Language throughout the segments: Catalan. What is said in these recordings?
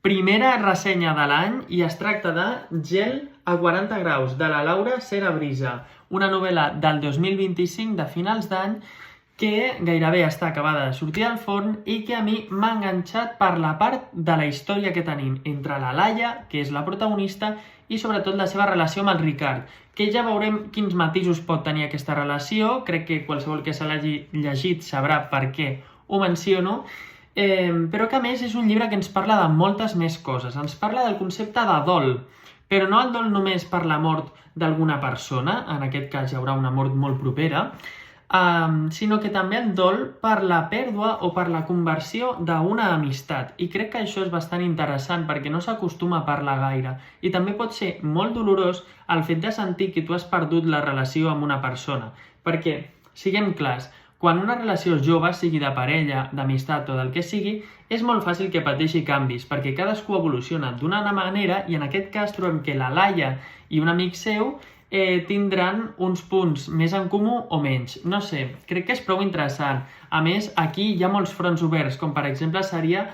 Primera ressenya de l'any i es tracta de Gel a 40 graus, de la Laura Serabrisa, una novel·la del 2025 de finals d'any que gairebé està acabada de sortir al forn i que a mi m'ha enganxat per la part de la història que tenim entre la Laia, que és la protagonista, i sobretot la seva relació amb el Ricard, que ja veurem quins matisos pot tenir aquesta relació. Crec que qualsevol que se l'hagi llegit sabrà per què ho menciono, però que a més és un llibre que ens parla de moltes més coses. Ens parla del concepte de dol, però no el dol només per la mort d'alguna persona, en aquest cas hi haurà una mort molt propera, sinó que també el dol per la pèrdua o per la conversió d'una amistat. I crec que això és bastant interessant perquè no s'acostuma a parlar gaire. I també pot ser molt dolorós el fet de sentir que tu has perdut la relació amb una persona. Perquè, siguem clars, quan una relació jove, sigui de parella, d'amistat o del que sigui, és molt fàcil que pateixi canvis, perquè cadascú evoluciona d'una manera i en aquest cas trobem que la Laia i un amic seu tindran uns punts més en comú o menys. No sé, crec que és prou interessant. A més, aquí hi ha molts fronts oberts, com per exemple seria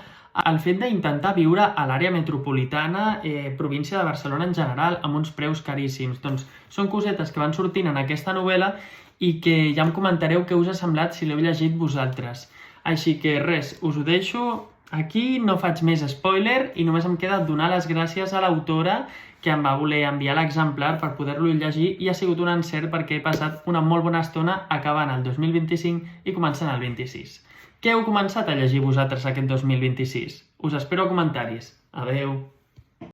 el fet d'intentar viure a l'àrea metropolitana, província de Barcelona en general, amb uns preus caríssims. Doncs són cosetes que van sortint en aquesta novel·la i que ja em comentareu què us ha semblat si l'heu llegit vosaltres. Així que res, us ho deixo aquí, no faig més spoiler i només em queda donar les gràcies a l'autora que em va voler enviar l'exemplar per poder-lo llegir i ha sigut un encert perquè he passat una molt bona estona acabant el 2025 i començant el 26. Què heu començat a llegir vosaltres aquest 2026? Us espero a comentaris. Adeu!